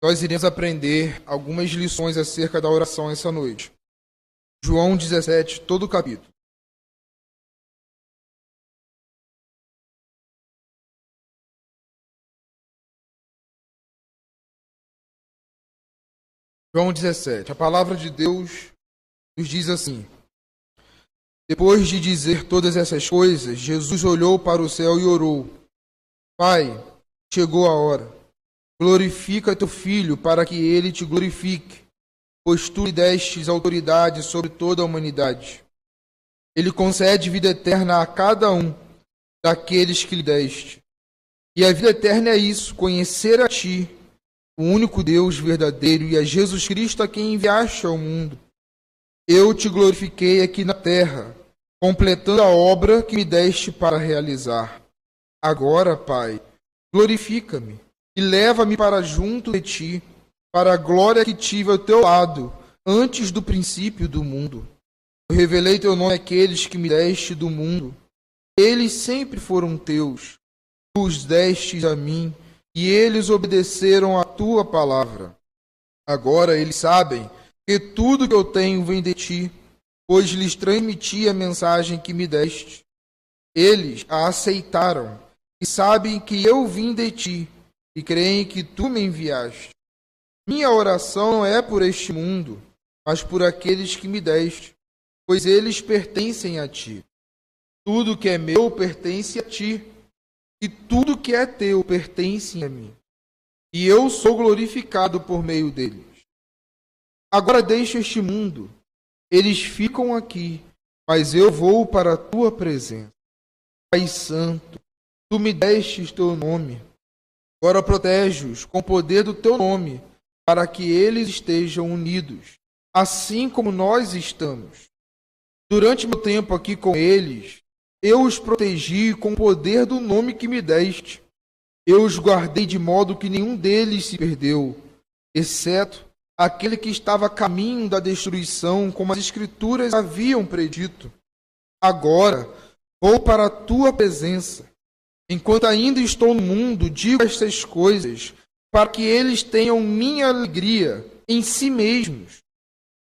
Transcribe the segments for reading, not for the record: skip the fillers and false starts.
Nós iremos aprender algumas lições acerca da oração essa noite. João 17, todo o capítulo. João 17. A palavra de Deus nos diz assim: Depois de dizer todas essas coisas, Jesus olhou para o céu e orou: Pai, chegou a hora. Glorifica teu Filho, para que ele te glorifique, pois tu lhe destes autoridade sobre toda a humanidade. Ele concede vida eterna a cada um daqueles que lhe deste. E a vida eterna é isso: conhecer a ti, o único Deus verdadeiro, e a Jesus Cristo a quem enviaste ao mundo. Eu te glorifiquei aqui na terra, completando a obra que me deste para realizar. Agora, Pai, glorifica-me e leva-me para junto de ti, para a glória que tive ao teu lado, antes do princípio do mundo. Eu revelei teu nome àqueles que me deste do mundo. Eles sempre foram teus. Tu os destes a mim, e eles obedeceram à tua palavra. Agora eles sabem que tudo que eu tenho vem de ti, pois lhes transmiti a mensagem que me deste. Eles a aceitaram e sabem que eu vim de ti, e creem que tu me enviaste. Minha oração não é por este mundo, mas por aqueles que me deste, pois eles pertencem a ti. Tudo que é meu pertence a ti, e tudo que é teu pertence a mim. E eu sou glorificado por meio deles. Agora deixa este mundo. Eles ficam aqui, mas eu vou para a tua presença. Pai Santo, tu me destes teu nome. Agora protege-os com o poder do teu nome, para que eles estejam unidos, assim como nós estamos. Durante meu tempo aqui com eles, eu os protegi com o poder do nome que me deste. Eu os guardei de modo que nenhum deles se perdeu, exceto aquele que estava a caminho da destruição, como as Escrituras haviam predito. Agora vou para a tua presença. Enquanto ainda estou no mundo, digo estas coisas, para que eles tenham minha alegria em si mesmos.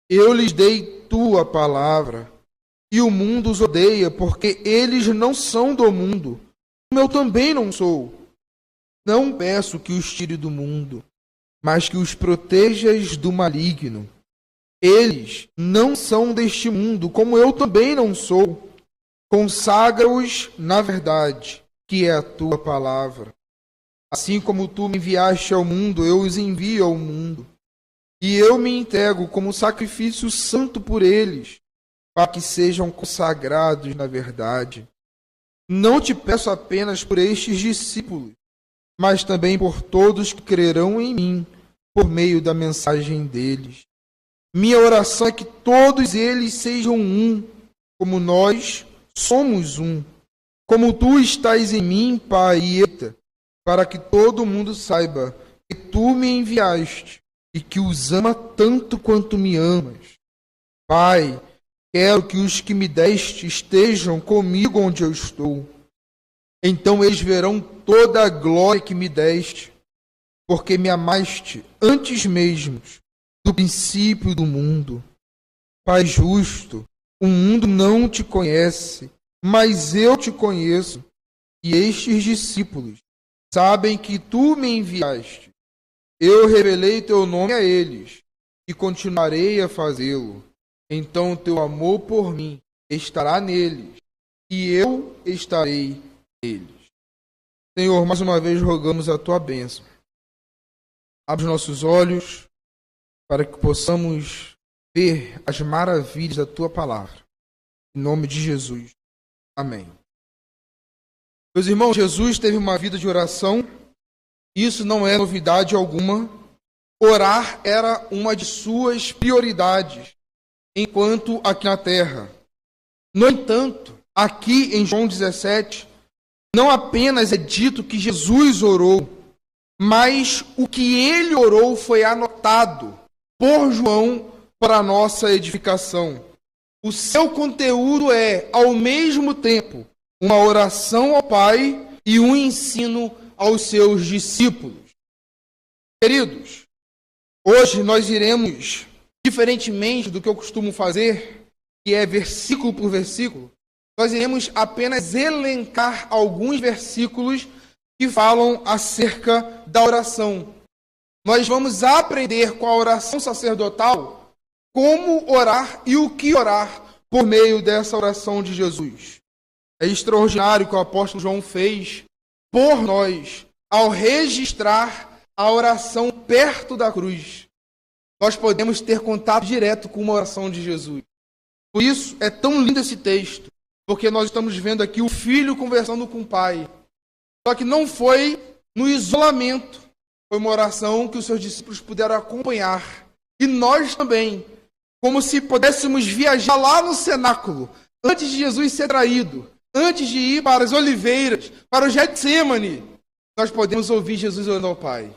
Eu lhes dei tua palavra, e o mundo os odeia, porque eles não são do mundo, como eu também não sou. Não peço que os tire do mundo, mas que os protejas do maligno. Eles não são deste mundo, como eu também não sou. Consagra-os na verdade, que é a tua palavra. Assim como tu me enviaste ao mundo, eu os envio ao mundo. E eu me entrego como sacrifício santo por eles, para que sejam consagrados na verdade. Não te peço apenas por estes discípulos, mas também por todos que crerão em mim, por meio da mensagem deles. Minha oração é que todos eles sejam um, como nós somos um. Como tu estás em mim, Pai, para que todo mundo saiba que tu me enviaste e que os ama tanto quanto me amas. Pai, quero que os que me deste estejam comigo onde eu estou. Então eles verão toda a glória que me deste, porque me amaste antes mesmo do princípio do mundo. Pai justo, o mundo não te conhece, mas eu te conheço, e estes discípulos sabem que tu me enviaste. Eu revelei teu nome a eles, e continuarei a fazê-lo. Então teu amor por mim estará neles, e eu estarei neles. Senhor, mais uma vez rogamos a tua bênção. Abre os nossos olhos para que possamos ver as maravilhas da tua palavra. Em nome de Jesus. Amém. Meus irmãos, Jesus teve uma vida de oração. Isso não é novidade alguma. Orar era uma de suas prioridades enquanto aqui na terra. No entanto, aqui em João 17, não apenas é dito que Jesus orou, mas o que ele orou foi anotado por João para a nossa edificação. O seu conteúdo é, ao mesmo tempo, uma oração ao Pai e um ensino aos seus discípulos. Queridos, Hoje nós iremos, diferentemente do que eu costumo fazer, que é versículo por versículo, nós iremos apenas elencar alguns versículos que falam acerca da oração. Nós vamos aprender com a oração sacerdotal como orar e o que orar por meio dessa oração de Jesus. É extraordinário o que o apóstolo João fez por nós ao registrar a oração perto da cruz. Nós podemos ter contato direto com uma oração de Jesus. Por isso é tão lindo esse texto, porque nós estamos vendo aqui o filho conversando com o pai. Só que não foi no isolamento, foi uma oração que os seus discípulos puderam acompanhar. E nós também, como se pudéssemos viajar lá no cenáculo, antes de Jesus ser traído, antes de ir para as oliveiras, para o Getsêmani, nós podemos ouvir Jesus orando ao Pai.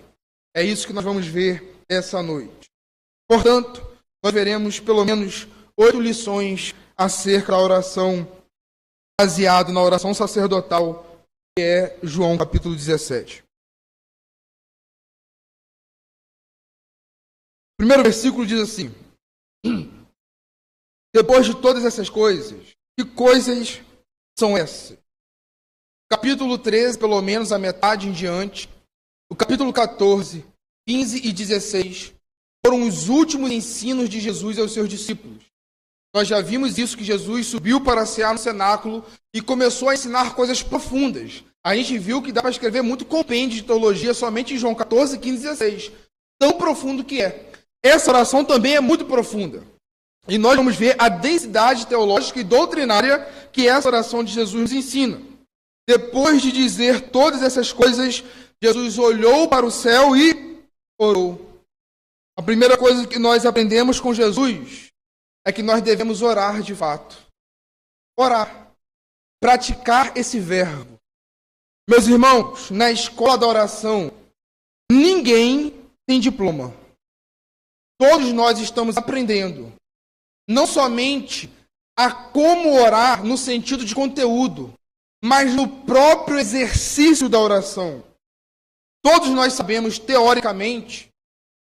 É isso que nós vamos ver essa noite. Portanto, nós veremos pelo menos 8 lições acerca da oração, baseado na oração sacerdotal, que é João capítulo 17. O primeiro versículo diz assim: depois de todas essas coisas, que coisas são essas? Capítulo 13, pelo menos a metade em diante, o capítulo 14, 15 e 16, foram os últimos ensinos de Jesus aos seus discípulos. Nós já vimos isso, que Jesus subiu para cear no cenáculo e começou a ensinar coisas profundas. A gente viu que dá para escrever muito compêndio de teologia somente em João 14, 15 e 16. Tão profundo que é. Essa oração também é muito profunda. E nós vamos ver a densidade teológica e doutrinária que essa oração de Jesus nos ensina. Depois de dizer todas essas coisas, Jesus olhou para o céu e orou. A primeira coisa que nós aprendemos com Jesus é que nós devemos orar de fato. Orar. Praticar esse verbo. Meus irmãos, na escola da oração, ninguém tem diploma. Todos nós estamos aprendendo. Não somente a como orar no sentido de conteúdo, mas no próprio exercício da oração. Todos nós sabemos, teoricamente,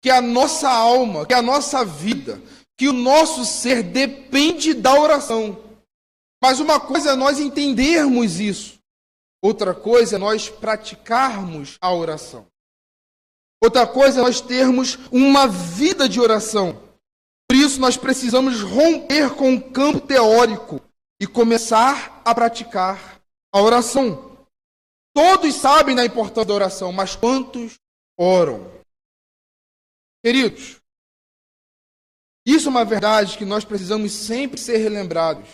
que a nossa alma, que a nossa vida, que o nosso ser depende da oração. Mas uma coisa é nós entendermos isso. Outra coisa é nós praticarmos a oração. Outra coisa é nós termos uma vida de oração. Por isso nós precisamos romper com o campo teórico e começar a praticar a oração. Todos sabem da importância da oração, mas quantos oram? Queridos, isso é uma verdade que nós precisamos sempre ser relembrados.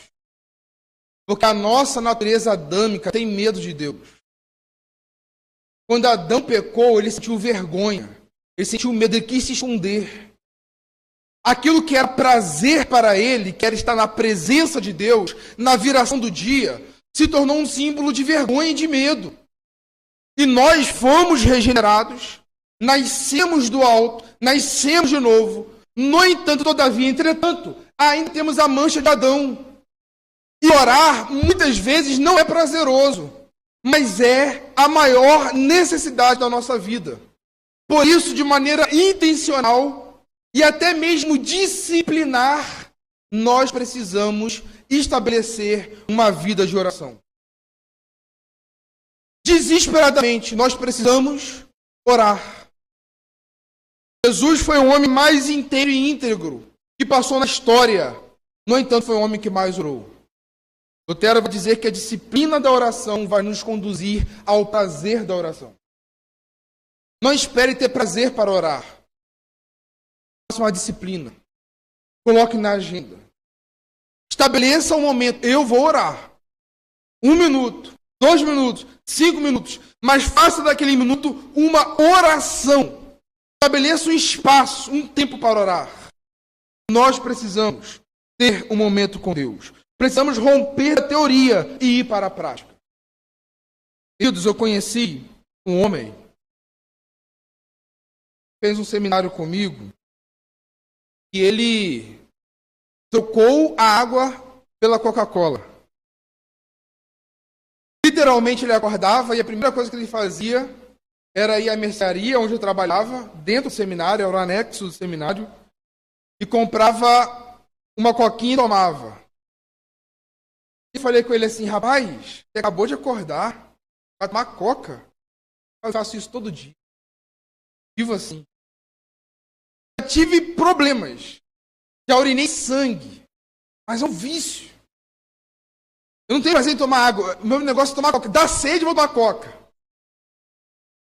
Porque a nossa natureza adâmica tem medo de Deus. Quando Adão pecou, ele sentiu vergonha. Ele sentiu medo, ele quis se esconder. Aquilo que era prazer para ele, que era estar na presença de Deus, na viração do dia, se tornou um símbolo de vergonha e de medo. E nós fomos regenerados, nascemos do alto, nascemos de novo. No entanto, todavia, entretanto, ainda temos a mancha de Adão. E orar, muitas vezes, não é prazeroso, mas é a maior necessidade da nossa vida. Por isso, de maneira intencional e até mesmo disciplinar, nós precisamos estabelecer uma vida de oração. Desesperadamente, nós precisamos orar. Jesus foi o homem mais inteiro e íntegro que passou na história. No entanto, foi o homem que mais orou. Lutero vai dizer que a disciplina da oração vai nos conduzir ao prazer da oração. Não espere ter prazer para orar. Faça uma disciplina. Coloque na agenda. Estabeleça um momento. Eu vou orar. 1 minuto, 2 minutos, 5 minutos. Mas faça daquele minuto uma oração. Estabeleça um espaço, um tempo para orar. Nós precisamos ter um momento com Deus. Precisamos romper a teoria e ir para a prática. Queridos, eu conheci um homem que fez um seminário comigo e ele trocou a água pela Coca-Cola. Literalmente ele acordava e a primeira coisa que ele fazia era ir à mercearia onde eu trabalhava, dentro do seminário, era o anexo do seminário, e comprava uma coquinha e tomava. E falei com ele assim, rapaz, você acabou de acordar, vai tomar coca? Eu faço isso todo dia. Vivo assim. Já tive problemas, já urinei sangue, mas é um vício. Eu não tenho prazer em tomar água, o meu negócio é tomar coca. Dá sede, eu vou tomar coca.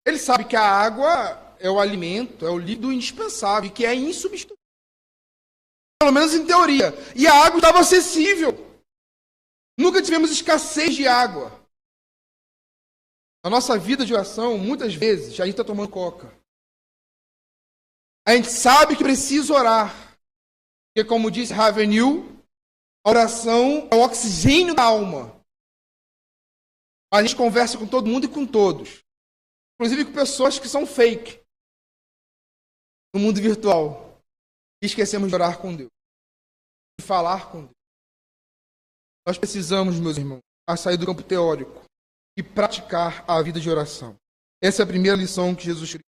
Ele sabe que a água é o alimento, é o líquido indispensável, que é insubstituível. Pelo menos em teoria. E a água estava acessível. Nunca tivemos escassez de água. Na nossa vida de oração, muitas vezes, a gente está tomando coca. A gente sabe que precisa orar. Porque, como disse Ravenhill, a oração é o oxigênio da alma. A gente conversa com todo mundo e com todos. Inclusive com pessoas que são fake. No mundo virtual. E esquecemos de orar com Deus. De falar com Deus. Nós precisamos, meus irmãos, sair do campo teórico e praticar a vida de oração. Essa é a primeira lição que Jesus tirou.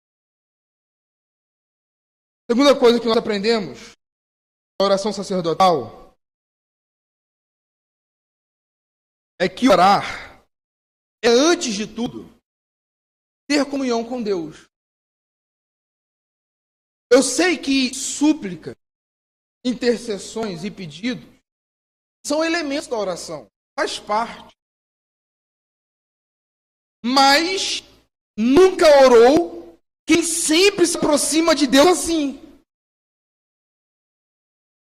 Segunda coisa que nós aprendemos na oração sacerdotal é que orar é, antes de tudo, ter comunhão com Deus. Eu sei que súplica, intercessões e pedidos são elementos da oração, faz parte. Mas nunca orou quem sempre se aproxima de Deus assim.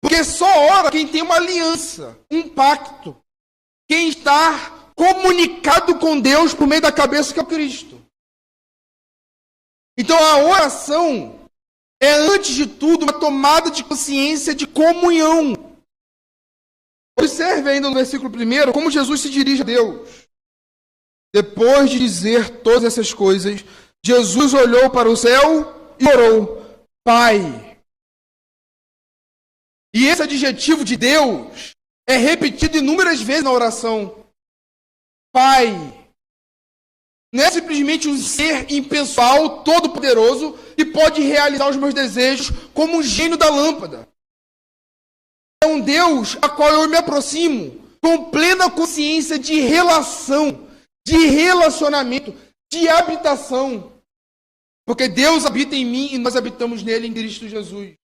Porque só ora quem tem uma aliança, um pacto. Quem está comunicado com Deus por meio da cabeça que é o Cristo. Então a oração é, antes de tudo, uma tomada de consciência de comunhão. Observe ainda no versículo 1 como Jesus se dirige a Deus. Depois de dizer todas essas coisas, Jesus olhou para o céu e orou, Pai. E esse adjetivo de Deus é repetido inúmeras vezes na oração. Pai. Não é simplesmente um ser impessoal, todo-poderoso, que pode realizar os meus desejos como um gênio da lâmpada. É um Deus a qual eu me aproximo com plena consciência de relação, de relacionamento, de habitação. Porque Deus habita em mim e nós habitamos nele em Cristo Jesus.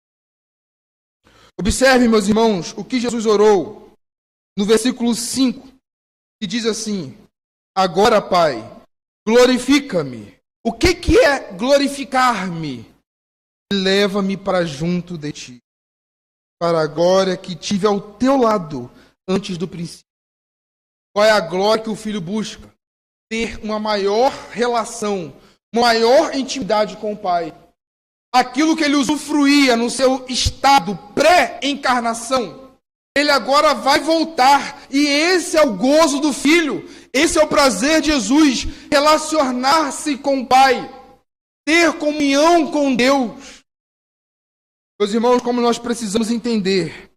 Observe, meus irmãos, o que Jesus orou no versículo 5, que diz assim, agora, Pai, glorifica-me. O que é glorificar-me? Leva-me para junto de ti, para a glória que tive ao teu lado antes do princípio. Qual é a glória que o Filho busca? Ter uma maior relação, uma maior intimidade com o Pai. Aquilo que ele usufruía no seu estado pré-encarnação, ele agora vai voltar. E esse é o gozo do Filho, esse é o prazer de Jesus, relacionar-se com o Pai, ter comunhão com Deus. Meus irmãos, como nós precisamos entender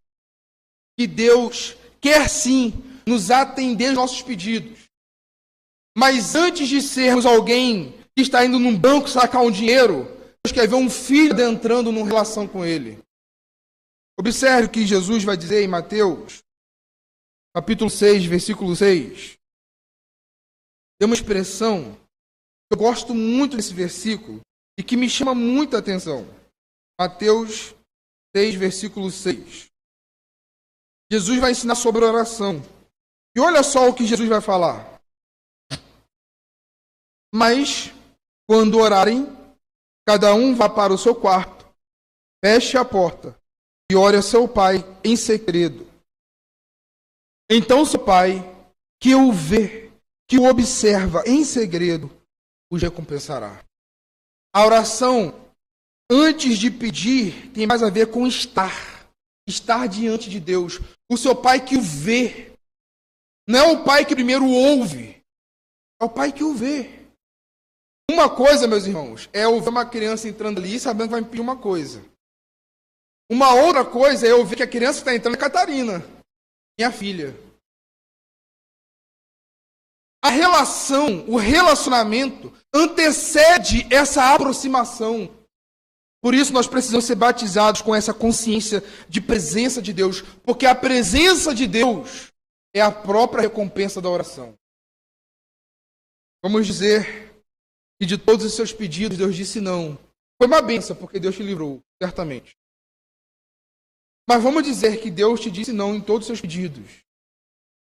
que Deus quer sim nos atender aos nossos pedidos. Mas antes de sermos alguém que está indo num banco sacar um dinheiro, Deus quer ver um filho adentrando numa relação com ele. Observe o que Jesus vai dizer em Mateus, capítulo 6, versículo 6. Tem uma expressão que eu gosto muito desse versículo e que me chama muita atenção. Mateus 6, versículo 6. Jesus vai ensinar sobre oração. E olha só o que Jesus vai falar. Mas, quando orarem, cada um vá para o seu quarto, feche a porta e ore a seu pai em segredo. Então seu pai, que o vê, que o observa em segredo, os recompensará. A oração, antes de pedir, tem mais a ver com estar diante de Deus. O seu pai que o vê. Não é o pai que primeiro ouve, é o pai que o vê. Uma coisa, meus irmãos, é ouvir uma criança entrando ali sabendo que vai me pedir uma coisa. Uma outra coisa é ouvir que a criança que está entrando é Catarina, minha filha. A relação, o relacionamento, antecede essa aproximação. Por isso nós precisamos ser batizados com essa consciência de presença de Deus, porque a presença de Deus é a própria recompensa da oração. Vamos dizer que de todos os seus pedidos Deus disse não. Foi uma bênção, porque Deus te livrou, certamente. Mas vamos dizer que Deus te disse não em todos os seus pedidos.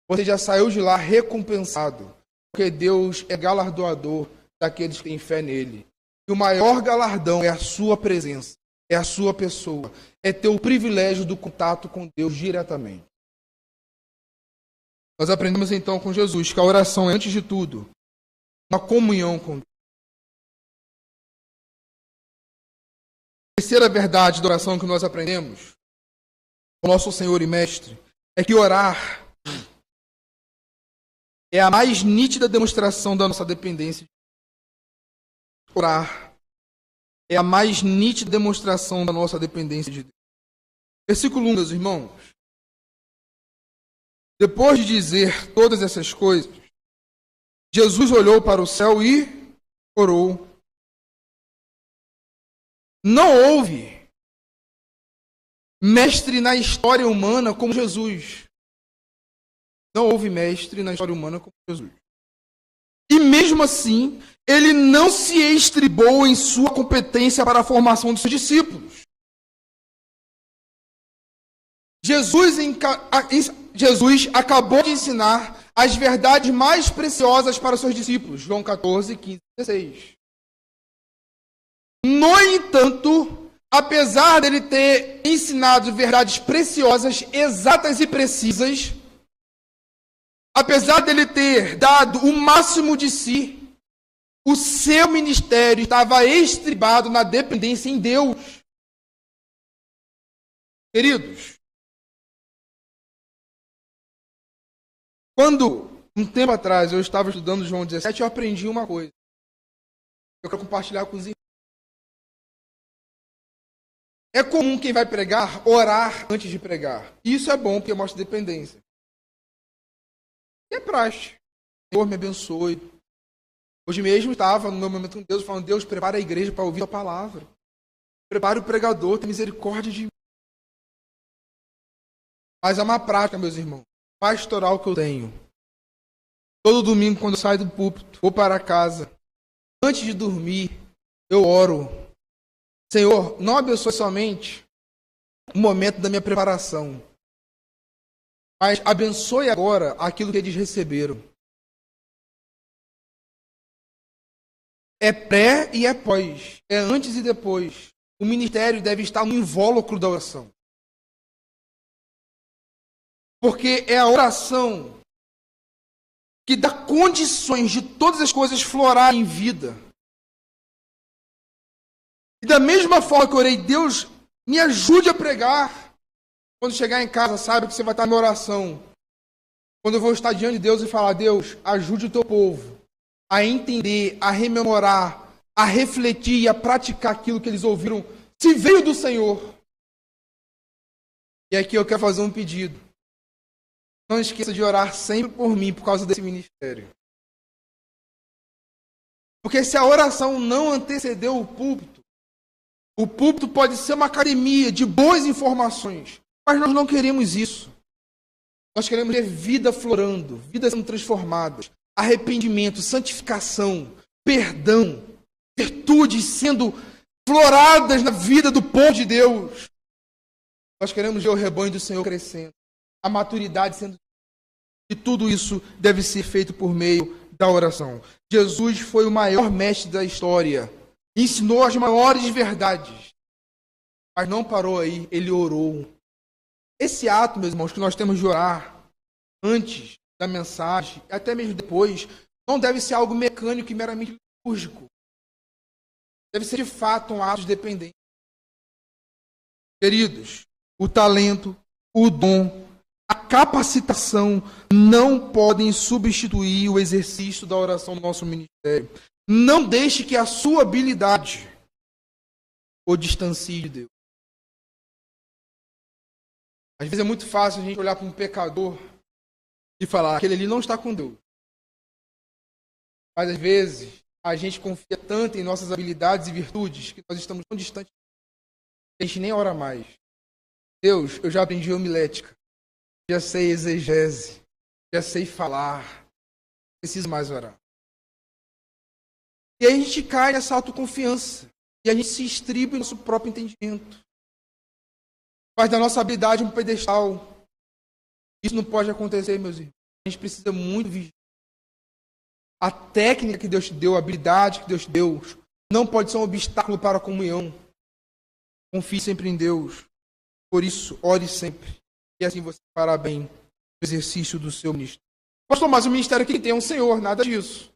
Você já saiu de lá recompensado, porque Deus é galardoador daqueles que têm fé nele. E o maior galardão é a sua presença, é a sua pessoa, é ter o privilégio do contato com Deus diretamente. Nós aprendemos então com Jesus que a oração é, antes de tudo, uma comunhão com Deus. A terceira verdade da oração que nós aprendemos, o nosso Senhor e Mestre, é que orar é a mais nítida demonstração da nossa dependência. Orar é a mais nítida demonstração da nossa dependência de Deus. Versículo 1, meus irmãos. Depois de dizer todas essas coisas, Jesus olhou para o céu e orou. Não houve mestre na história humana como Jesus. Não houve mestre na história humana como Jesus. E mesmo assim, ele não se estribou em sua competência para a formação dos seus discípulos. Jesus acabou de ensinar as verdades mais preciosas para os seus discípulos. João 14, 15 e 16. No entanto, apesar dele ter ensinado verdades preciosas, exatas e precisas, apesar dele ter dado o máximo de si, o seu ministério estava estribado na dependência em Deus. Queridos, quando, um tempo atrás, eu estava estudando João 17, eu aprendi uma coisa. Eu quero compartilhar com os irmãos. É comum quem vai pregar, orar antes de pregar. Isso é bom, porque mostra dependência. E é praxe. Senhor, me abençoe. Hoje mesmo estava no meu momento com Deus, falando: Deus, prepara a igreja para ouvir a palavra. Prepare o pregador, tenha misericórdia de mim. Mas é uma prática, meus irmãos, pastoral que eu tenho. Todo domingo, quando eu saio do púlpito, vou para casa. Antes de dormir, eu oro. Senhor, não abençoe somente o momento da minha preparação, mas abençoe agora aquilo que eles receberam. É pré e é pós. É antes e depois. O ministério deve estar no invólucro da oração. Porque é a oração que dá condições de todas as coisas florarem em vida. E da mesma forma que eu orei, Deus, me ajude a pregar. Quando chegar em casa, sabe que você vai estar na oração. Quando eu vou estar diante de Deus e falar: Deus, ajude o teu povo a entender, a rememorar, a refletir e a praticar aquilo que eles ouviram, se veio do Senhor. E aqui eu quero fazer um pedido. Não esqueça de orar sempre por mim, por causa desse ministério. Porque se a oração não antecedeu o púlpito pode ser uma academia de boas informações, mas nós não queremos isso. Nós queremos ver vida florando, vidas sendo transformadas, arrependimento, santificação, perdão, virtudes sendo floradas na vida do povo de Deus. Nós queremos ver o rebanho do Senhor crescendo, a maturidade sendo... E tudo isso deve ser feito por meio da oração. Jesus foi o maior mestre da história. Ensinou as maiores verdades. Mas não parou aí, ele orou. Esse ato, meus irmãos, que nós temos de orar antes da mensagem, até mesmo depois, não deve ser algo mecânico e meramente litúrgico. Deve ser de fato um ato de dependência. Queridos, o talento, o dom, a capacitação não podem substituir o exercício da oração no nosso ministério. Não deixe que a sua habilidade o distancie de Deus. Às vezes é muito fácil a gente olhar para um pecador e falar: aquele ali não está com Deus. Mas às vezes a gente confia tanto em nossas habilidades e virtudes que nós estamos tão distantes que a gente nem ora mais. Deus, eu já aprendi homilética, já sei exegese, já sei falar, preciso mais orar. E aí a gente cai nessa autoconfiança e a gente se estriba em nosso próprio entendimento. Faz da nossa habilidade um pedestal. Isso não pode acontecer, meus irmãos. A gente precisa muito vigiar. A técnica que Deus te deu, a habilidade que Deus te deu, não pode ser um obstáculo para a comunhão. Confie sempre em Deus. Por isso, ore sempre. E assim você fará bem no exercício do seu ministério. Pastor, mas o ministério aqui tem um Senhor, nada disso.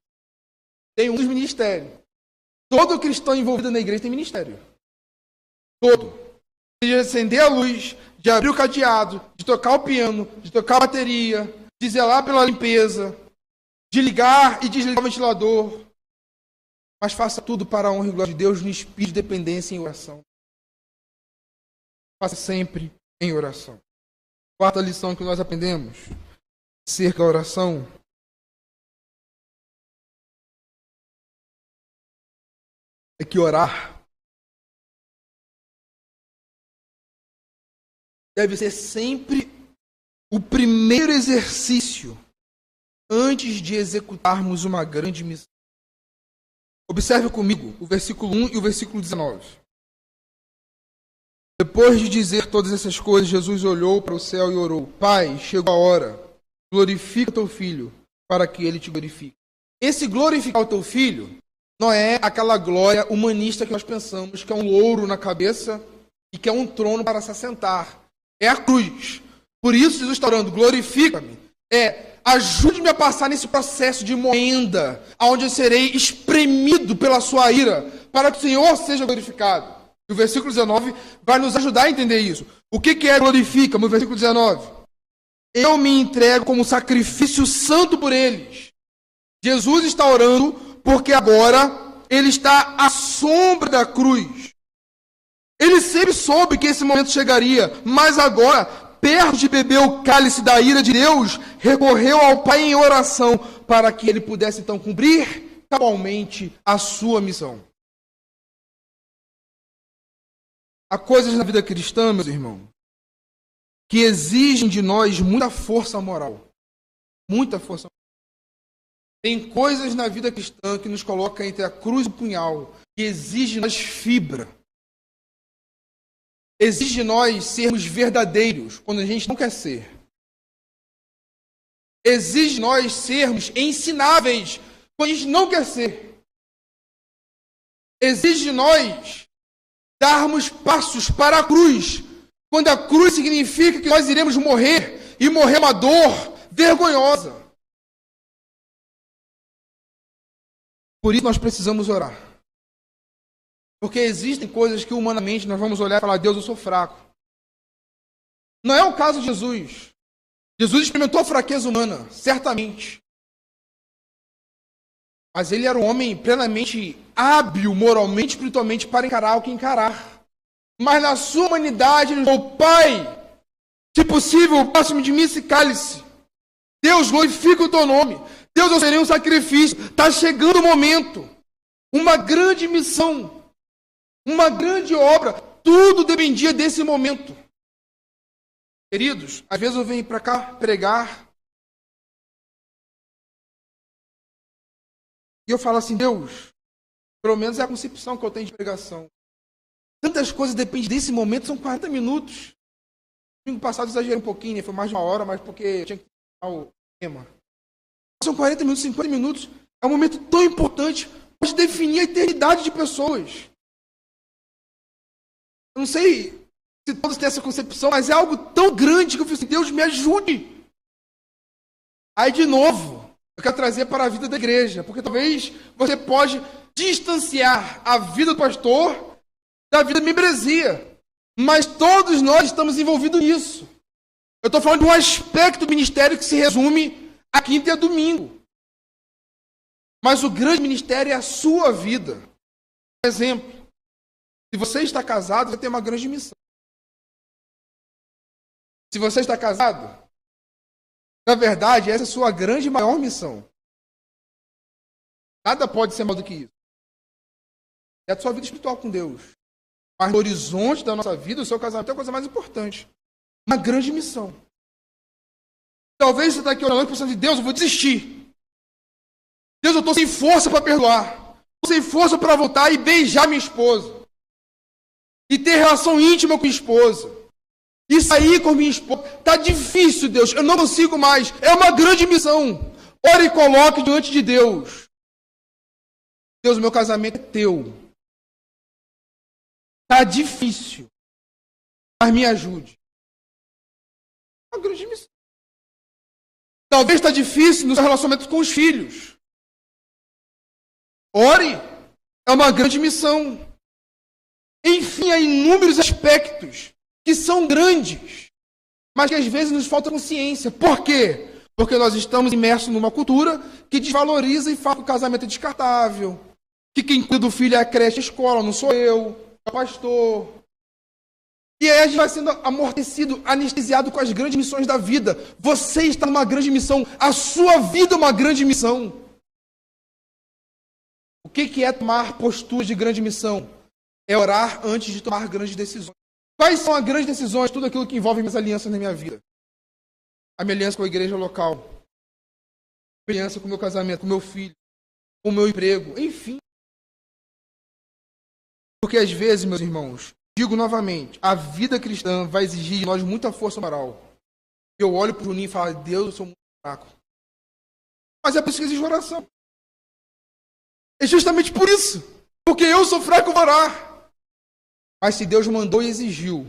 Tem um dos ministérios. Todo cristão envolvido na igreja tem ministério. Todo. De acender a luz, de abrir o cadeado, de tocar o piano, de tocar a bateria, de zelar pela limpeza, de ligar e desligar o ventilador. Mas faça tudo para a honra e glória de Deus no espírito de dependência em oração. Faça sempre em oração. Quarta lição que nós aprendemos acerca da oração é que orar deve ser sempre o primeiro exercício antes de executarmos uma grande missão. Observe comigo o versículo 1 e o versículo 19. Depois de dizer todas essas coisas, Jesus olhou para o céu e orou: Pai, chegou a hora, glorifica o teu filho, para que ele te glorifique. Esse glorificar o teu filho não é aquela glória humanista que nós pensamos, que é um louro na cabeça e que é um trono para se assentar. É a cruz. Por isso Jesus está orando: glorifica-me. Ajude-me a passar nesse processo de moenda, onde eu serei espremido pela sua ira, para que o Senhor seja glorificado. E o versículo 19 vai nos ajudar a entender isso. O que é glorifica-me? No versículo 19. Eu me entrego como sacrifício santo por eles. Jesus está orando porque agora ele está à sombra da cruz. Ele sempre soube que esse momento chegaria, mas agora, perto de beber o cálice da ira de Deus, recorreu ao Pai em oração para que ele pudesse então cumprir cabalmente a sua missão. Há coisas na vida cristã, meus irmãos, que exigem de nós muita força moral. Muita força moral. Tem coisas na vida cristã que nos coloca entre a cruz e o punhal, que exigem de nós fibra. Exige de nós sermos verdadeiros quando a gente não quer ser. Exige de nós sermos ensináveis quando a gente não quer ser. Exige de nós darmos passos para a cruz, quando a cruz significa que nós iremos morrer, e morrer uma dor vergonhosa. Por isso nós precisamos orar. Porque existem coisas que humanamente nós vamos olhar e falar: Deus, eu sou fraco. Não é o caso de Jesus. Jesus experimentou a fraqueza humana, certamente. Mas ele era um homem plenamente hábil, moralmente, espiritualmente, para encarar o que encarar. Mas na sua humanidade, ele falou: Pai, se possível, passe-me de mim esse cálice. Deus, glorifica o teu nome. Deus, eu serei um sacrifício. Está chegando o momento. Uma grande missão. Uma grande obra. Tudo dependia desse momento. Queridos, às vezes eu venho para cá pregar e eu falo assim: Deus, pelo menos é a concepção que eu tenho de pregação. Tantas coisas dependem desse momento, são 40 minutos. Domingo passado eu exagerei um pouquinho, né? Foi mais de uma hora, mas porque eu tinha que terminar o tema. São 40 minutos, 50 minutos. É um momento tão importante, pode definir a eternidade de pessoas. Eu não sei se todos têm essa concepção, mas é algo tão grande que eu falei assim: Deus, me ajude. Aí, de novo, eu quero trazer para a vida da igreja, porque talvez você pode distanciar a vida do pastor da vida de membresia, mas todos nós estamos envolvidos nisso. Eu estou falando de um aspecto do ministério que se resume a quinta e a domingo. Mas o grande ministério é a sua vida. Por exemplo, se você está casado, você tem uma grande missão. Se você está casado, na verdade, essa é a sua grande e maior missão. Nada pode ser maior do que isso. É a sua vida espiritual com Deus. Mas no horizonte da nossa vida, o seu casamento é a coisa mais importante. Uma grande missão. Talvez você está aqui orando pensando de Deus, eu vou desistir. Deus, eu estou sem força para perdoar. Estou sem força para voltar e beijar minha esposa. E ter relação íntima com a esposa. E sair com minha esposa. Está difícil, Deus. Eu não consigo mais. É uma grande missão. Ore e coloque diante de Deus. Deus, o meu casamento é teu. Está difícil. Mas me ajude. É uma grande missão. Talvez está difícil no seu relacionamento com os filhos. Ore. É uma grande missão. Enfim, há inúmeros aspectos que são grandes, mas que às vezes nos falta consciência. Por quê? Porque nós estamos imersos numa cultura que desvaloriza e fala que o casamento é descartável, que quem cuida do filho é a creche, a escola, não sou eu, é o pastor. E aí a gente vai sendo amortecido, anestesiado com as grandes missões da vida. Você está numa grande missão, a sua vida é uma grande missão. O que é tomar postura de grande missão? É orar antes de tomar grandes decisões. Quais são as grandes decisões? Tudo aquilo que envolve minhas alianças na minha vida. A minha aliança com a igreja local. A minha aliança com o meu casamento, com o meu filho. Com o meu emprego. Enfim. Porque às vezes, meus irmãos, digo novamente, a vida cristã vai exigir de nós muita força moral. Eu olho para o Juninho e falo, Deus, eu sou muito fraco. Mas é por isso que exige oração. É justamente por isso. Porque eu sou fraco para orar. Mas se Deus mandou e exigiu,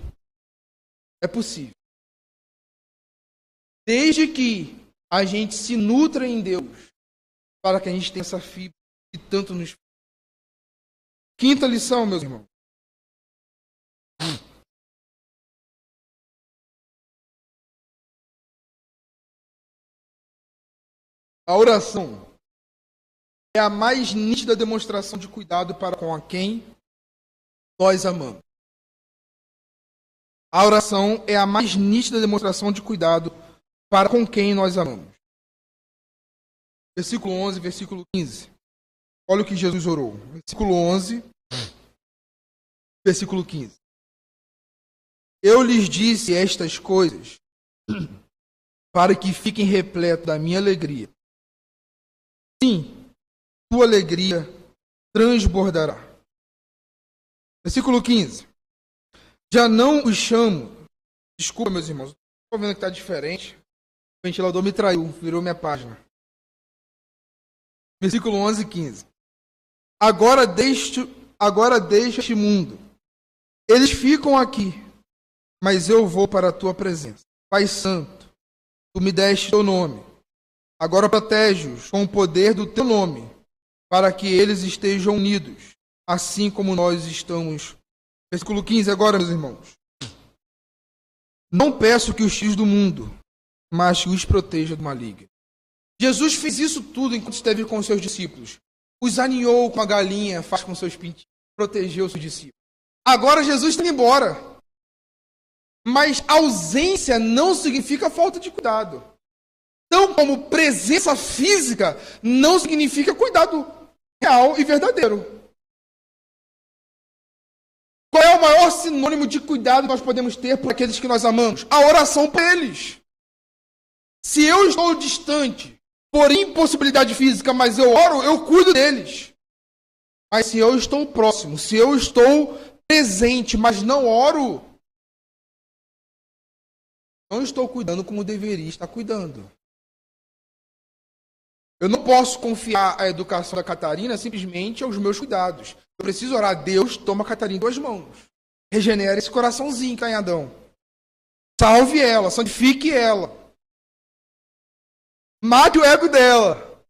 é possível. Desde que a gente se nutra em Deus, para que a gente tenha essa fibra que tanto nos... Quinta lição, meus irmãos. A oração é a mais nítida demonstração de cuidado para com a quem nós amamos. A oração é a mais nítida demonstração de cuidado para com quem nós amamos. Versículo 11, versículo 15. Olha o que Jesus orou. Versículo 11, versículo 15. Eu lhes disse estas coisas para que fiquem repletos da minha alegria. Sim, tua alegria transbordará. Versículo 15. Já não os chamo. Desculpa, meus irmãos. Estou vendo que está diferente. O ventilador me traiu. Virou minha página. Versículo 11 e 15. Agora deixa este mundo. Eles ficam aqui. Mas eu vou para a tua presença. Pai Santo, tu me deste teu nome. Agora protege-os com o poder do teu nome. Para que eles estejam unidos. Assim como nós estamos. Versículo 15 agora, meus irmãos. Não peço que os tires do mundo, mas que os proteja do maligno. Jesus fez isso tudo enquanto esteve com os seus discípulos. Os aninhou com a galinha, faz com seus pintinhos, protegeu os seus discípulos. Agora Jesus está indo embora. Mas ausência não significa falta de cuidado. Então, como presença física não significa cuidado real e verdadeiro. Qual é o maior sinônimo de cuidado que nós podemos ter por aqueles que nós amamos? A oração por eles. Se eu estou distante por impossibilidade física, mas eu oro, eu cuido deles. Mas se eu estou próximo, se eu estou presente, mas não oro, não estou cuidando como deveria estar cuidando. Eu não posso confiar a educação da Catarina simplesmente aos meus cuidados. Eu preciso orar. Deus, toma a Catarina em 2 mãos. Regenere esse coraçãozinho, canhadão. Salve ela, santifique ela. Mate o ego dela.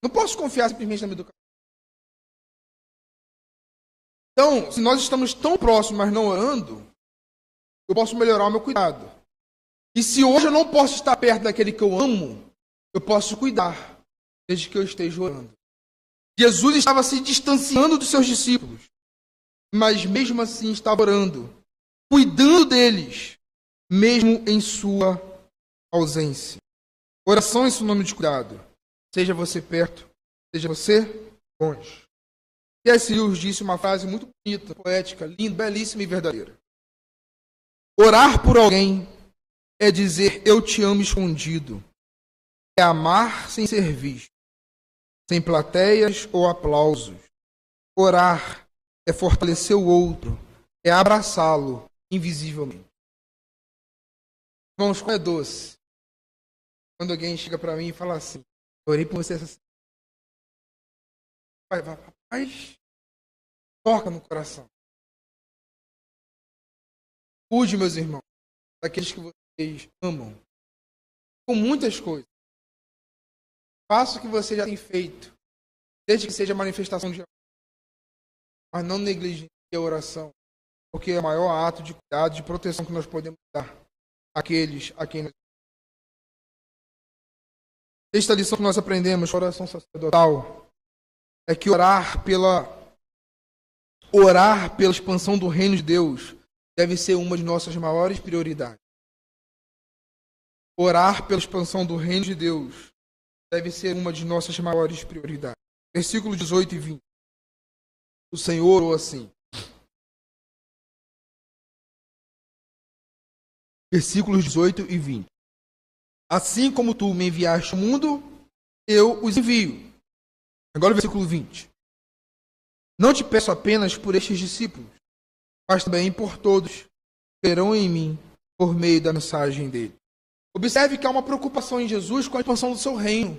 Não posso confiar simplesmente na minha educação. Então, se nós estamos tão próximos, mas não orando, eu posso melhorar o meu cuidado. E se hoje eu não posso estar perto daquele que eu amo, eu posso cuidar, desde que eu esteja orando. Jesus estava se distanciando dos seus discípulos, mas mesmo assim estava orando, cuidando deles, mesmo em sua ausência. Oração é sinônimo de cuidado. seja você perto, seja você longe. C.S. Lewis disse uma frase muito bonita, poética, linda, belíssima e verdadeira. Orar por alguém é dizer eu te amo escondido. É amar sem ser visto, sem plateias ou aplausos. Orar é fortalecer o outro, é abraçá-lo invisivelmente. Irmãos, como é doce quando alguém chega para mim e fala assim, eu orei por você essa semana. Rapaz, toca no coração. Cuide, meus irmãos, daqueles que vocês amam, com muitas coisas. Faça o que você já tem feito, desde que seja manifestação de amor. Mas não negligencie a oração, porque é o maior ato de cuidado, de proteção que nós podemos dar àqueles a quem nós... Esta lição que nós aprendemos com a oração sacerdotal é que orar pela expansão do reino de Deus deve ser uma de nossas maiores prioridades. Orar pela expansão do reino de Deus deve ser uma de nossas maiores prioridades. Versículos 18 e 20. O Senhor orou assim. Versículos 18 e 20. Assim como tu me enviaste ao mundo, eu os envio. Agora o versículo 20. Não te peço apenas por estes discípulos, mas também por todos que crerão em mim por meio da mensagem dele. Observe que há uma preocupação em Jesus com a expansão do seu reino,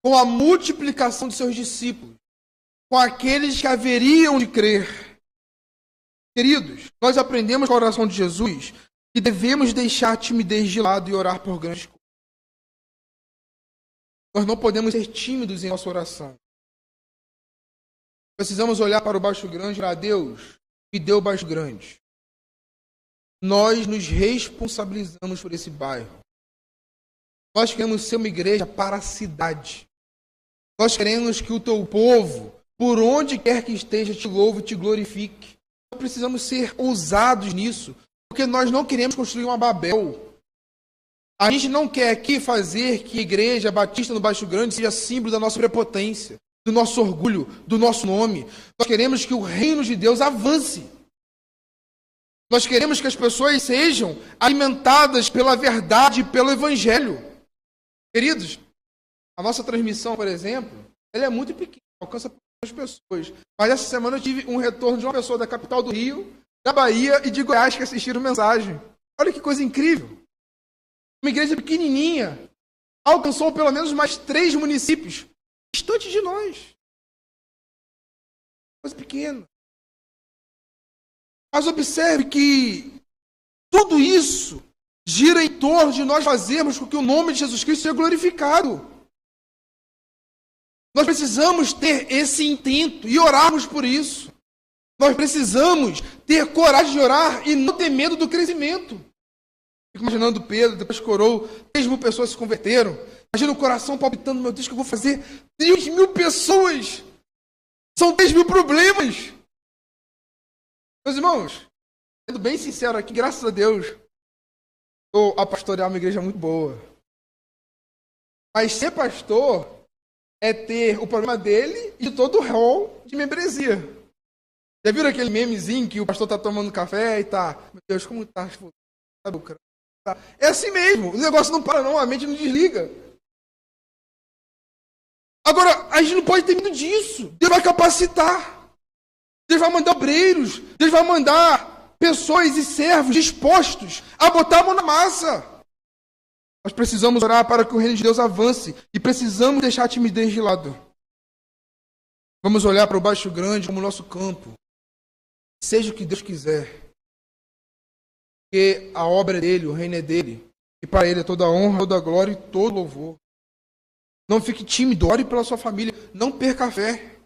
com a multiplicação de seus discípulos, com aqueles que haveriam de crer. Queridos, nós aprendemos com a oração de Jesus que devemos deixar a timidez de lado e orar por grandes coisas. Nós não podemos ser tímidos em nossa oração. Precisamos olhar para o baixo grande e falar, Deus, me deu o baixo grande. Nós nos responsabilizamos por esse bairro. Nós queremos ser uma igreja para a cidade. Nós queremos que o teu povo, por onde quer que esteja, te louve e te glorifique. Nós precisamos ser ousados nisso, porque nós não queremos construir uma Babel. A gente não quer aqui fazer que a igreja batista no Baixo Grande seja símbolo da nossa prepotência, do nosso orgulho, do nosso nome. Nós queremos que o reino de Deus avance. Nós queremos que as pessoas sejam alimentadas pela verdade e pelo evangelho. Queridos, a nossa transmissão, por exemplo, ela é muito pequena, alcança poucas pessoas. Mas essa semana eu tive um retorno de uma pessoa da capital do Rio, da Bahia e de Goiás que assistiram mensagem. Olha que coisa incrível. Uma igreja pequenininha alcançou pelo menos mais 3 municípios distantes de nós. Coisa pequena. Mas observe que tudo isso gira em torno de nós fazermos com que o nome de Jesus Cristo seja glorificado. Nós precisamos ter esse intento e orarmos por isso. Nós precisamos ter coragem de orar e não ter medo do crescimento. Fico imaginando Pedro, depois que orou, 3.000 pessoas se converteram. Imagina o coração palpitando, meu Deus, o que eu vou fazer? 3.000 pessoas! São 3.000 problemas! Meus irmãos, sendo bem sincero aqui, graças a Deus, estou a pastorear uma igreja muito boa. Mas ser pastor é ter o problema dele e de todo o rol de membresia. Já viram aquele memezinho que o pastor está tomando café e tá, meu Deus, como tá? É assim mesmo, o negócio não para não, a mente não desliga. Agora, a gente não pode ter medo disso. Deus vai capacitar. Deus vai mandar obreiros. Deus vai mandar pessoas e servos dispostos a botar a mão na massa. Nós precisamos orar para que o reino de Deus avance e precisamos deixar a timidez de lado. Vamos olhar para o Baixo Grande como nosso campo. Seja o que Deus quiser. Porque a obra é dele, o reino é dele. E para ele é toda a honra, toda a glória e todo louvor. Não fique tímido, ore pela sua família. Não perca a fé.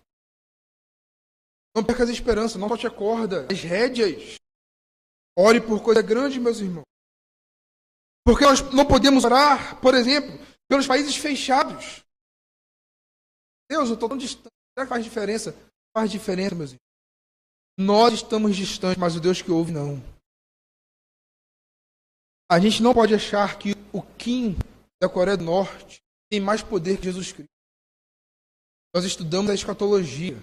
Não perca as esperanças, não solte a corda, as rédeas. Ore por coisa grande, meus irmãos. Porque nós não podemos orar, por exemplo, pelos países fechados. Deus, eu estou tão distante. Será que faz diferença? Faz diferença, meus irmãos. Nós estamos distantes, mas o Deus que ouve, não. A gente não pode achar que o Kim da Coreia do Norte tem mais poder que Jesus Cristo. Nós estudamos a escatologia.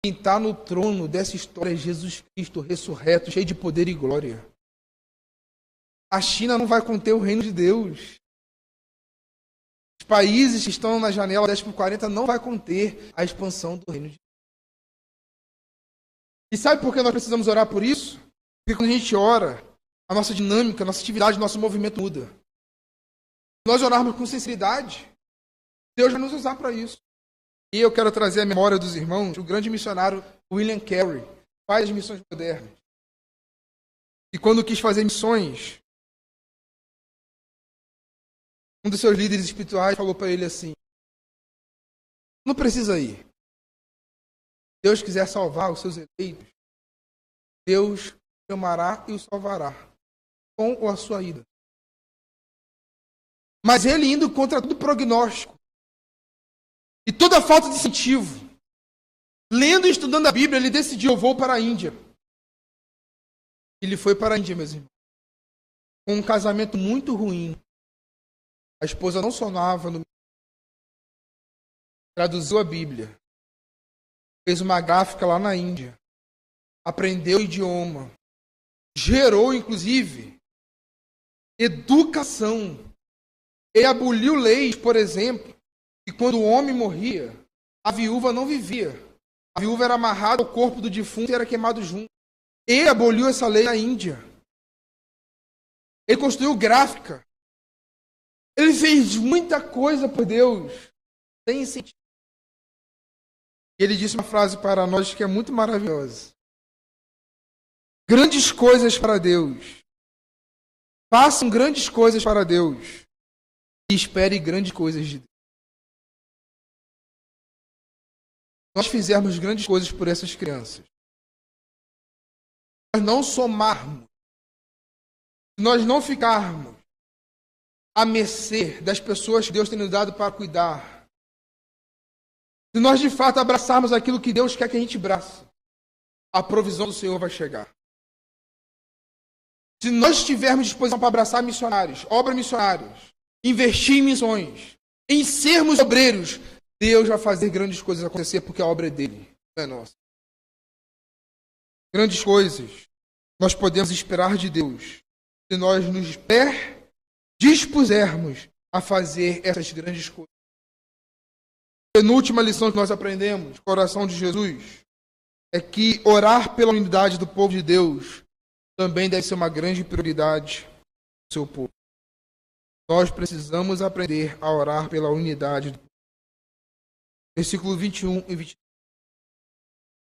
Quem está no trono dessa história é Jesus Cristo ressurreto, cheio de poder e glória. A China não vai conter o reino de Deus. Os países que estão na janela 10/40 não vai conter a expansão do reino de Deus. E sabe por que nós precisamos orar por isso? Porque quando a gente ora, a nossa dinâmica, a nossa atividade, o nosso movimento muda. Se nós orarmos com sinceridade, Deus vai nos usar para isso. E eu quero trazer a memória dos irmãos o grande missionário William Carey, pai das missões modernas. E quando quis fazer missões, um dos seus líderes espirituais falou para ele assim: não precisa ir. Se Deus quiser salvar os seus eleitos, Deus o chamará e o salvará, com ou a sua ida. Mas ele indo contra todo prognóstico e toda falta de incentivo, lendo e estudando a Bíblia, ele decidiu: eu vou para a Índia. Ele foi para a Índia, meus irmãos, com um casamento muito ruim. A esposa não sonava, traduziu a Bíblia, fez uma gráfica lá na Índia, aprendeu o idioma, gerou, inclusive, educação. Ele aboliu leis, por exemplo, que quando o homem morria, a viúva não vivia. A viúva era amarrada ao corpo do defunto e era queimado junto. Ele aboliu essa lei na Índia. Ele construiu gráfica. Ele fez muita coisa por Deus, sem incentivo. Ele disse uma frase para nós que é muito maravilhosa: grandes coisas para Deus. Façam grandes coisas para Deus. E espere grandes coisas de Deus. Nós fizermos grandes coisas por essas crianças, nós não somarmos, nós não ficarmos à mercê das pessoas que Deus tem nos dado para cuidar, se nós de fato abraçarmos aquilo que Deus quer que a gente abrace, a provisão do Senhor vai chegar. Se nós tivermos disposição para abraçar missionários, obras missionárias, investir em missões, em sermos obreiros, Deus vai fazer grandes coisas acontecer, porque a obra é dele, não é nossa. Grandes coisas nós podemos esperar de Deus se nós nos dispusermos a fazer essas grandes coisas. A penúltima lição que nós aprendemos, coração de Jesus, é que orar pela unidade do povo de Deus também deve ser uma grande prioridade do seu povo. Nós precisamos aprender a orar pela unidade do povo. Versículo 21 e 22.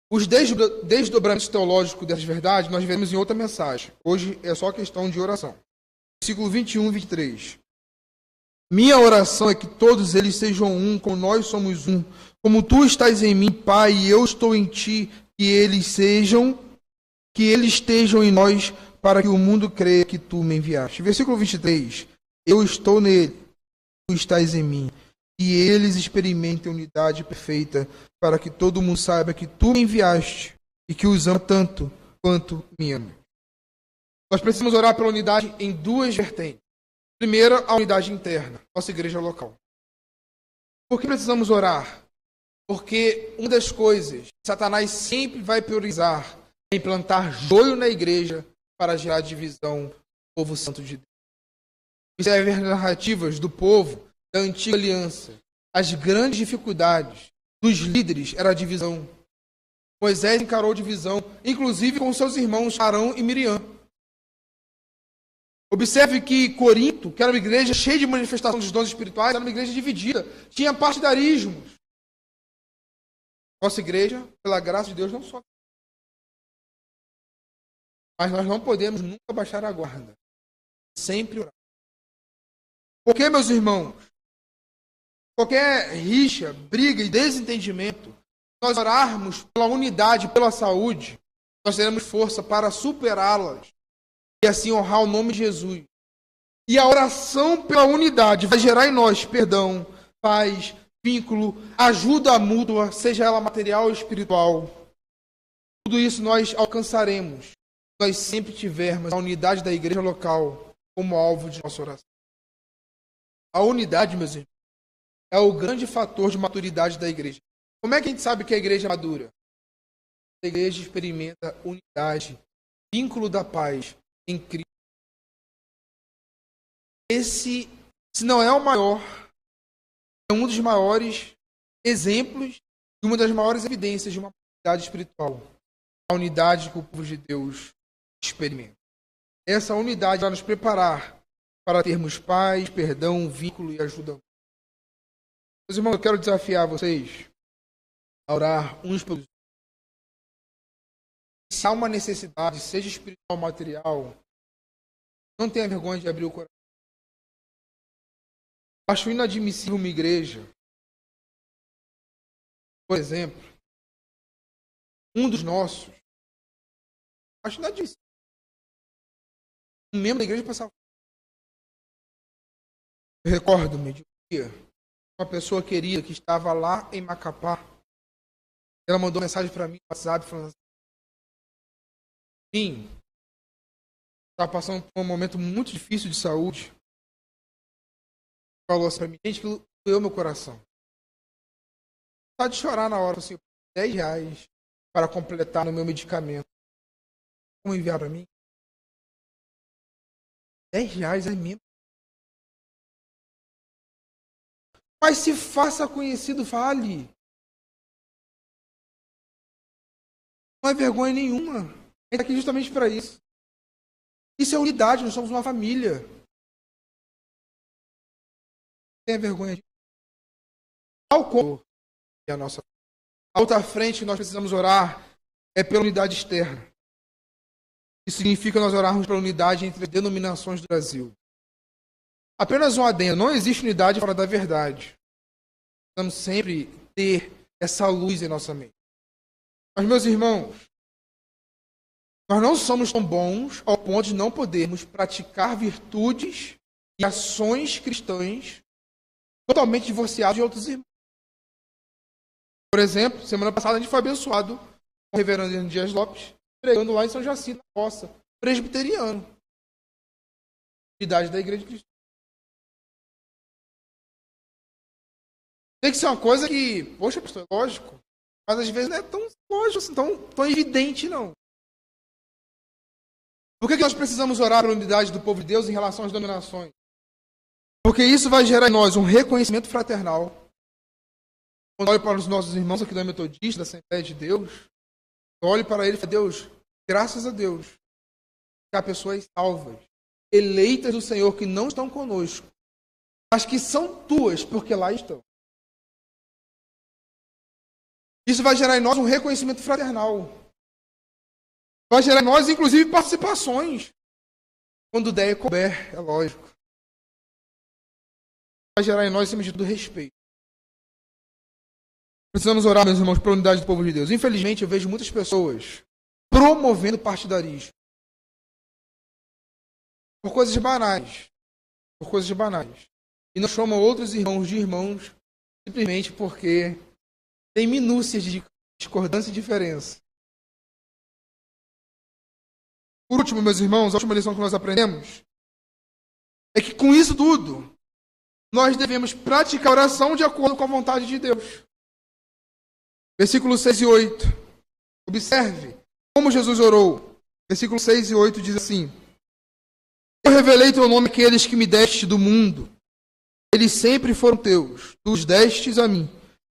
Os desdobramentos teológicos dessas verdades nós veremos em outra mensagem. Hoje é só questão de oração. Versículo 21 e 23. Minha oração é que todos eles sejam um, como nós somos um. Como tu estás em mim, Pai, e eu estou em ti, que eles estejam em nós, para que o mundo creia que tu me enviaste. Versículo 23. Eu estou nele, tu estás em mim. E eles experimentem a unidade perfeita, para que todo mundo saiba que tu me enviaste e que os ama tanto quanto me ama. Nós precisamos orar pela unidade em duas vertentes. Primeira, a unidade interna, nossa igreja local. Por que precisamos orar? Porque uma das coisas que Satanás sempre vai priorizar é implantar joio na igreja para gerar divisão do povo santo de Deus. Observe as narrativas do povo da antiga aliança. As grandes dificuldades dos líderes era a divisão. Moisés encarou divisão, inclusive com seus irmãos Arão e Miriam. Observe que Corinto, que era uma igreja cheia de manifestação dos dons espirituais, era uma igreja dividida, tinha partidarismos. Nossa igreja, pela graça de Deus, não só. Mas nós não podemos nunca baixar a guarda. Sempre orar. Porque, meus irmãos, qualquer rixa, briga e desentendimento, nós orarmos pela unidade, pela saúde, nós teremos força para superá-las e assim honrar o nome de Jesus. E a oração pela unidade vai gerar em nós perdão, paz, vínculo, ajuda mútua, seja ela material ou espiritual. Tudo isso nós alcançaremos se nós sempre tivermos a unidade da igreja local como alvo de nossa oração. A unidade, meus irmãos, é o grande fator de maturidade da igreja. Como é que a gente sabe que a igreja é madura? A igreja experimenta unidade, vínculo da paz em Cristo. Esse, se não é o maior, é um dos maiores exemplos e uma das maiores evidências de uma unidade espiritual. A unidade que o povo de Deus experimenta. Essa unidade vai nos preparar para termos paz, perdão, vínculo e ajuda. Meus irmãos, eu quero desafiar vocês a orar uns pelos outros. Se há uma necessidade, seja espiritual ou material, não tenha vergonha de abrir o coração. Acho inadmissível uma igreja, por exemplo, um dos nossos, acho inadmissível. Um membro da igreja passava. Eu recordo-me de um dia, uma pessoa querida que estava lá em Macapá, ela mandou mensagem para mim no WhatsApp falando assim, estava passando por um momento muito difícil de saúde. Falou assim para mim, gente, que doeu meu coração. Tá de chorar na hora, assim, R$10 para completar no meu medicamento. Como enviar para mim? R$10 é mesmo. Mas se faça conhecido, fale. Não é vergonha nenhuma. A gente está aqui justamente para isso. Isso é unidade, nós somos uma família. Tenha vergonha disso. Ao como é a nossa. A outra frente que nós precisamos orar é pela unidade externa. Isso significa nós orarmos pela unidade entre as denominações do Brasil. Apenas um adendo, não existe unidade fora da verdade. Precisamos sempre ter essa luz em nossa mente. Mas, meus irmãos, nós não somos tão bons ao ponto de não podermos praticar virtudes e ações cristãs totalmente divorciados de outros irmãos. Por exemplo, semana passada a gente foi abençoado com o reverendo Dias Lopes, pregando lá em São Jacinto, na Roça, presbiteriano. Unidade da Igreja de Cristo. Tem que ser uma coisa que, poxa, pastor, é lógico, mas às vezes não é tão lógico, assim, tão evidente, não. Por que nós precisamos orar pela unidade do povo de Deus em relação às denominações? Porque isso vai gerar em nós um reconhecimento fraternal. Quando eu olho para os nossos irmãos aqui da Metodista, da Assembleia de Deus, eu olho para ele e falo, Deus, graças a Deus, que há pessoas salvas, eleitas do Senhor, que não estão conosco, mas que são tuas, porque lá estão. Isso vai gerar em nós um reconhecimento fraternal. Vai gerar em nós, inclusive, participações. Quando der e couber, é lógico. Vai gerar em nós esse medida do respeito. Precisamos orar, meus irmãos, pela unidade do povo de Deus. Infelizmente, eu vejo muitas pessoas promovendo partidarismo. Por coisas banais. Por coisas banais. E não chamam outros irmãos de irmãos simplesmente porque tem minúcias de discordância e diferença. Por último, meus irmãos, a última lição que nós aprendemos é que com isso tudo, nós devemos praticar a oração de acordo com a vontade de Deus. Versículos 6 e 8. Observe como Jesus orou. Versículos 6 e 8 diz assim: Eu revelei teu nome àqueles que me deste do mundo. Eles sempre foram teus. Tu os destes a mim.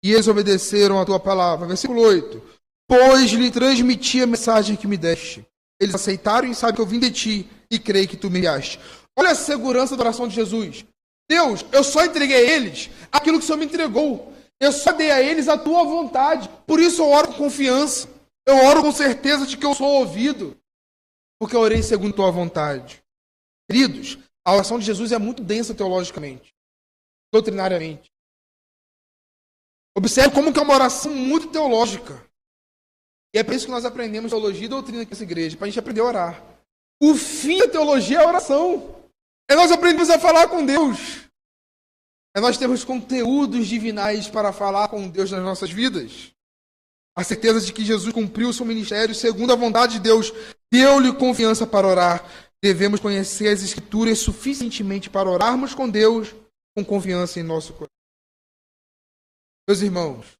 E eles obedeceram a tua palavra. Versículo 8. Pois lhe transmiti a mensagem que me deste. Eles aceitaram e sabem que eu vim de ti e creio que tu me enviaste. Olha a segurança da oração de Jesus. Deus, eu só entreguei a eles aquilo que o Senhor me entregou. Eu só dei a eles a tua vontade. Por isso eu oro com confiança. Eu oro com certeza de que eu sou ouvido. Porque eu orei segundo a tua vontade. Queridos, a oração de Jesus é muito densa teologicamente, doutrinariamente. Observe como que é uma oração muito teológica. E é por isso que nós aprendemos teologia e doutrina aqui nessa igreja, para a gente aprender a orar. O fim da teologia é a oração. É nós aprendemos a falar com Deus. É nós termos conteúdos divinais para falar com Deus nas nossas vidas. A certeza de que Jesus cumpriu o seu ministério segundo a vontade de Deus, deu-lhe confiança para orar. Devemos conhecer as Escrituras suficientemente para orarmos com Deus com confiança em nosso coração. Meus irmãos,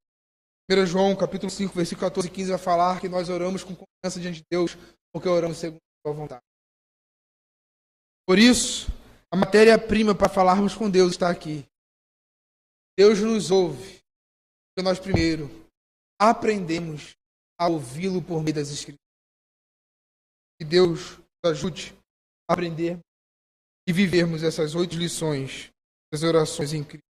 1 João, capítulo 5, versículo 14 e 15, vai falar que nós oramos com confiança diante de Deus, porque oramos segundo a sua vontade. Por isso, a matéria-prima para falarmos com Deus está aqui. Deus nos ouve, porque nós primeiro aprendemos a ouvi-lo por meio das Escrituras. Que Deus nos ajude a aprender e vivermos essas 8 lições, essas orações em Cristo.